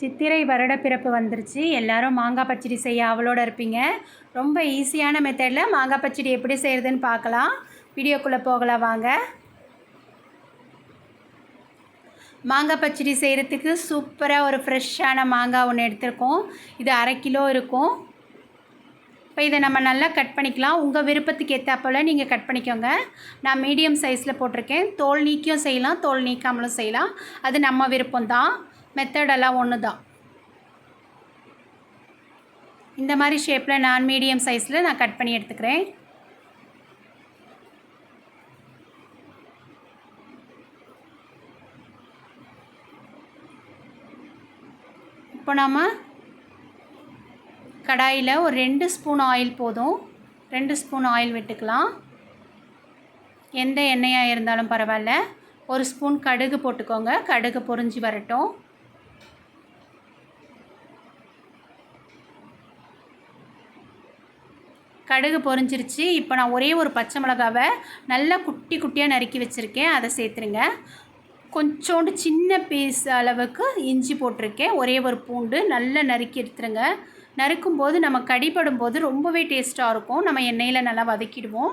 சித்திரை வருடப்பிறப்பு வந்துருச்சு. எல்லாரும் மாங்காய் பச்சடி செய்ய ஆவலோடு இருப்பீங்க. ரொம்ப ஈஸியான மெத்தடில் மாங்காய் பச்சடி எப்படி செய்கிறதுன்னு பார்க்கலாம். வீடியோக்குள்ளே போகலாம் வாங்க. மாங்காய் பச்சடி செய்கிறதுக்கு சூப்பராக ஒரு ஃப்ரெஷ்ஷான மாங்காய் ஒன்று எடுத்துருக்கோம். இது 1/2 கிலோ இருக்கும். இப்போ இதை நம்ம நல்லா கட் பண்ணிக்கலாம். உங்கள் விருப்பத்துக்கு ஏற்றாப்போல் நீங்கள் கட் பண்ணிக்கோங்க. நான் மீடியம் சைஸில் போட்டிருக்கேன். தோல் நீக்கியும் செய்யலாம், தோல் நீக்காமலும் செய்யலாம். அது நம்ம விருப்பம்தான். மெத்தடெல்லாம் ஒன்று தான். இந்த மாதிரி ஷேப்பில் நான் மீடியம் சைஸில் நான் கட் பண்ணி எடுத்துக்கிறேன். இப்போ நாம் கடாயில் ஒரு 2 ஸ்பூன் ஆயில் போதும். 2 ஸ்பூன் ஆயில் விட்டுக்கலாம். எந்த எண்ணெயாக இருந்தாலும் பரவாயில்ல. 1 ஸ்பூன் கடுகு போட்டுக்கோங்க. கடுகு பொரிஞ்சு வரட்டும். கடுகு பொரிஞ்சிருச்சு. இப்போ நான் ஒரே ஒரு பச்சை மிளகாவை நல்லா குட்டி குட்டியாக நறுக்கி வச்சுருக்கேன். அதை சேர்த்துருங்க. கொஞ்சோண்டு சின்ன பீஸ் அளவுக்கு இஞ்சி போட்டிருக்கேன். ஒரே ஒரு பூண்டு நல்லா நறுக்கி எடுத்துருங்க. நறுக்கும்போது நம்ம கடிபடும் போது ரொம்பவே டேஸ்ட்டாக இருக்கும். நம்ம எண்ணெயில் நல்லா வதக்கிடுவோம்.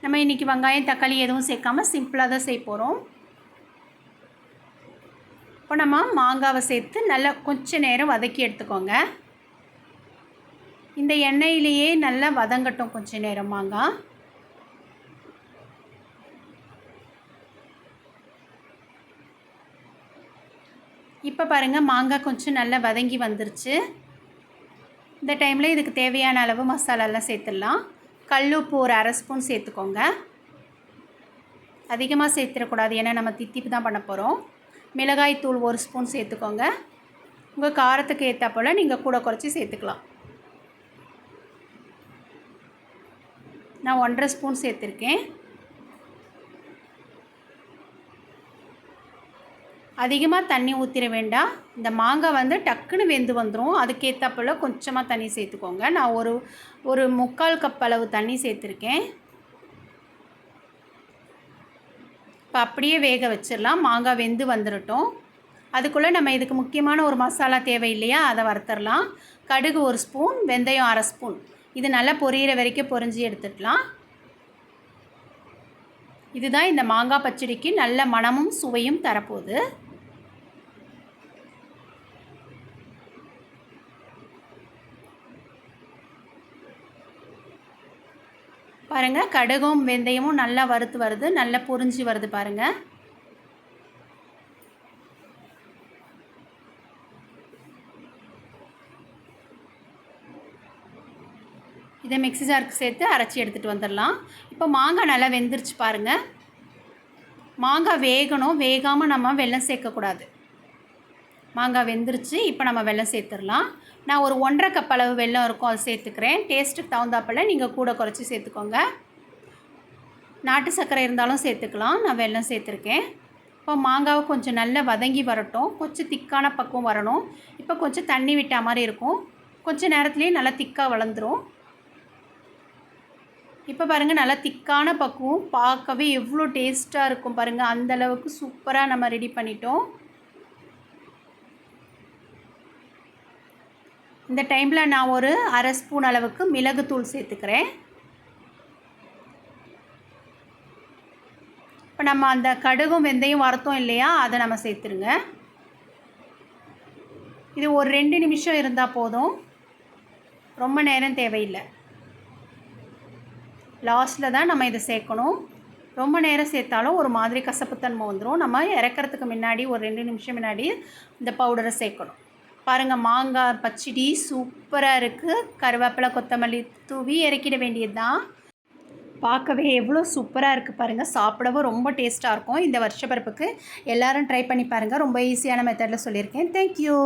நம்ம இன்றைக்கி வெங்காயம் தக்காளி எதுவும் சேர்க்காமல் சிம்பிளாக தான் செய்ய போகிறோம். இப்போ நம்ம மாங்காவை சேர்த்து நல்லா கொஞ்சம் நேரம் வதக்கி எடுத்துக்கோங்க. இந்த எண்ணெயிலேயே நல்லா வதங்கட்டும் கொஞ்சம் நேரம் மாங்காய். இப்போ பாருங்கள், மாங்காய் கொஞ்சம் நல்லா வதங்கி வந்துருச்சு. இந்த டைமில் இதுக்கு தேவையான அளவு மசாலாலாம் சேர்த்துடலாம். கல்லுப்பு ஒரு 1/2 ஸ்பூன் சேர்த்துக்கோங்க. அதிகமாக சேர்த்துடக்கூடாது, ஏன்னா நம்ம தித்திப்பு தான் பண்ண போகிறோம். மிளகாய் தூள் 1 ஸ்பூன் சேர்த்துக்கோங்க. உங்கள் காரத்துக்கு ஏற்ற போல் நீங்கள் கூட குறைச்சி சேர்த்துக்கலாம். நான் 1/2 ஸ்பூன் சேர்த்துருக்கேன். அதிகமாக தண்ணி ஊற்றிட வேண்டாம். இந்த மாங்காய் வந்து டக்குன்னு வெந்து வந்துடும். அதுக்கேற்றப்போல் கொஞ்சமாக தண்ணி சேர்த்துக்கோங்க. நான் ஒரு 3/4 கப் அளவு தண்ணி சேர்த்துருக்கேன். இப்போ அப்படியே வேக வச்சிடலாம். மாங்காய் வெந்து வந்துடட்டும். அதுக்குள்ளே நம்ம இதுக்கு முக்கியமான ஒரு மசாலா தேவை இல்லையா, அதை வறுத்துடலாம். கடுகு 1 ஸ்பூன், வெந்தயம் 1/2 ஸ்பூன். இது நல்லா பொரியிற வரைக்கும் பொரிஞ்சு எடுத்துடலாம். இதுதான் இந்த மாங்காய் பச்சடிக்கு நல்ல மணமும் சுவையும் தரப்போகுது. பாருங்கள், கடுகும் வெந்தயமும் நல்லா வறுத்து வருது, நல்லா பொரிஞ்சு வருது பாருங்கள். இதை மிக்ஸி ஜாருக்கு சேர்த்து அரைச்சி எடுத்துகிட்டு வந்துடலாம். இப்போ மாங்காய் நல்லா வெந்துருச்சு பாருங்கள். மாங்காய் வேகணும். வேகாமல் நம்ம வெல்லம் சேர்க்கக்கூடாது. மாங்காய் வெந்துருச்சு. இப்போ நம்ம வெல்லம் சேர்த்துடலாம். நான் ஒரு 1/2 கப் அளவு வெல்லம் இருக்கும், அதை சேர்த்துக்கிறேன். டேஸ்ட்டுக்கு தகுந்தாப்பில் நீங்கள் கூட குறைச்சி சேர்த்துக்கோங்க. நாட்டு சர்க்கரை இருந்தாலும் சேர்த்துக்கலாம். நான் வெல்லம் சேர்த்துருக்கேன். இப்போ மாங்காவை கொஞ்சம் நல்லா வதங்கி வரட்டும். கொஞ்சம் திக்கான பக்குவம் வரணும். இப்போ கொஞ்சம் தண்ணி விட்டா மாதிரி இருக்கும். கொஞ்சம் நேரத்துலேயே நல்லா திக்காக வளர்ந்துடும். இப்போ பாருங்கள், நல்லா திக்கான பக்குவம். பார்க்கவே எவ்வளோ டேஸ்ட்டாக இருக்கும் பாருங்கள். அந்தளவுக்கு சூப்பராக நம்ம ரெடி பண்ணிட்டோம். இந்த டைமில் நான் ஒரு 1/2 ஸ்பூன் அளவுக்கு மிளகுத்தூள் சேர்த்துக்கிறேன். இப்போ நம்ம அந்த கடுகும் வெந்தயம் வறுத்தோம் இல்லையா, அதை நம்ம சேர்த்துருங்க. இது ஒரு 2 நிமிஷம் இருந்தால் போதும். ரொம்ப நேரம் தேவையில்லை. லாஸ்ட்டில் தான் நம்ம இதை சேர்க்கணும். ரொம்ப நேரம் சேர்த்தாலும் ஒரு மாதிரி கசப்புத்தன்மை வந்துடும். நம்ம இறக்கிறதுக்கு முன்னாடி ஒரு 2 நிமிஷம் முன்னாடி இந்த பவுடரை சேர்க்கணும். பாருங்கள், மாங்காய் பச்சடி சூப்பராக இருக்குது. கருவேப்பிலை கொத்தமல்லி தூவி இறக்கிட வேண்டியது தான். பார்க்கவே எவ்வளோ சூப்பராக இருக்குது பாருங்கள். சாப்பிடவும் ரொம்ப டேஸ்ட்டாக இருக்கும். இந்த வருஷ பிறப்புக்கு எல்லோரும் ட்ரை பண்ணி பாருங்கள். ரொம்ப ஈஸியான மெத்தடில் சொல்லியிருக்கேன். தேங்க்யூ.